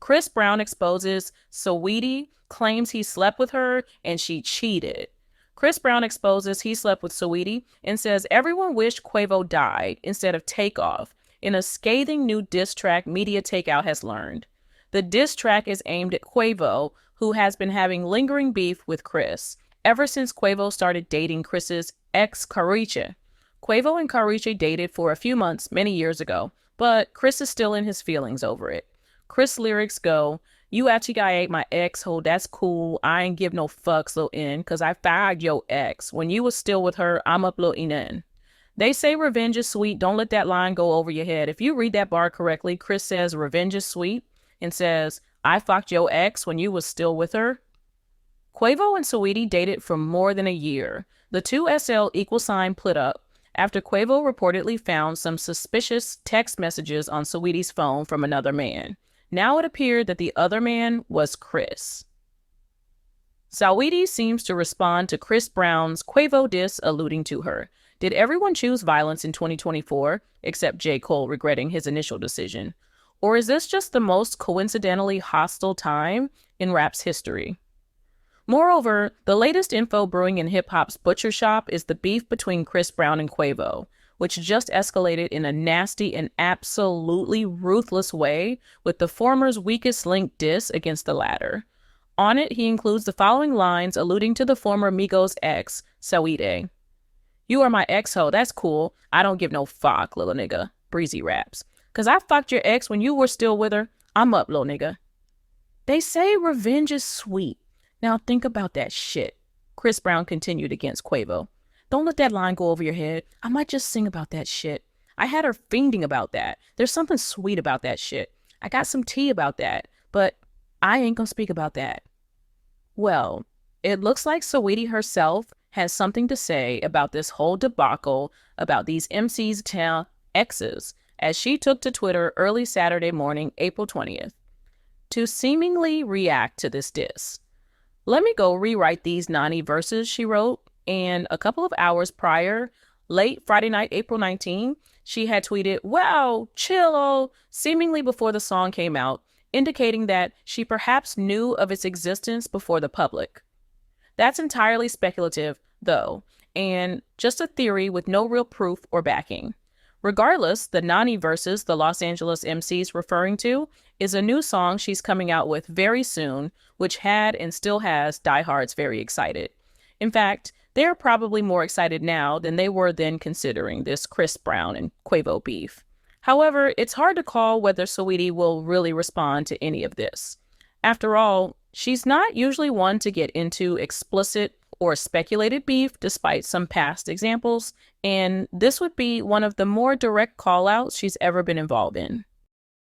Chris Brown exposes Saweetie, claims he slept with her, and she cheated. Chris Brown exposes he slept with Saweetie and says everyone wished Quavo died instead of Takeoff in a scathing new diss track Media Takeout has learned. The diss track is aimed at Quavo, who has been having lingering beef with Chris ever since Quavo started dating Chris's ex, Carice. Quavo and Carice dated for a few months many years ago, but Chris is still in his feelings over it. Chris lyrics go, "You actually ate my ex-hoe, that's cool. I ain't give no fucks, Lil N, cause I fired your ex. When you was still with her, I'm up Lil N." They say revenge is sweet. Don't let that line go over your head. If you read that bar correctly, Chris says revenge is sweet and says, "I fucked your ex when you was still with her." Quavo and Saweetie dated for more than a year. The two SL =sign split up after Quavo reportedly found some suspicious text messages on Saweetie's phone from another man. Now it appeared that the other man was Chris. Saweetie seems to respond to Chris Brown's Quavo diss alluding to her. Did everyone choose violence in 2024, except J. Cole regretting his initial decision? Or is this just the most coincidentally hostile time in rap's history? Moreover, the latest info brewing in hip-hop's butcher shop is the beef between Chris Brown and Quavo, which just escalated in a nasty and absolutely ruthless way with the former's weakest link diss against the latter. On it, he includes the following lines alluding to the former Migos ex, Saweetie. "You are my ex-ho, that's cool. I don't give no fuck, little nigga," Breezy raps. "Cause I fucked your ex when you were still with her. I'm up, little nigga." They say revenge is sweet. Now think about that shit. Chris Brown continued against Quavo. "Don't let that line go over your head. I might just sing about that shit. I had her fiending about that. There's something sweet about that shit. I got some tea about that, but I ain't gonna speak about that." Well, it looks like Saweetie herself has something to say about this whole debacle about these MCs' exes, as she took to Twitter early Saturday morning, April 20th, to seemingly react to this diss. "Let me go rewrite these Nani verses," she wrote, and a couple of hours prior, late Friday night, April 19, she had tweeted, "Wow, chill," seemingly before the song came out, indicating that she perhaps knew of its existence before the public. That's entirely speculative, though, and just a theory with no real proof or backing. Regardless, the Nani verses the Los Angeles MC's referring to is a new song she's coming out with very soon, which had and still has diehards very excited. In fact, they're probably more excited now than they were then considering this Chris Brown and Quavo beef. However, it's hard to call whether Saweetie will really respond to any of this. After all, she's not usually one to get into explicit or speculated beef despite some past examples, and this would be one of the more direct call-outs she's ever been involved in.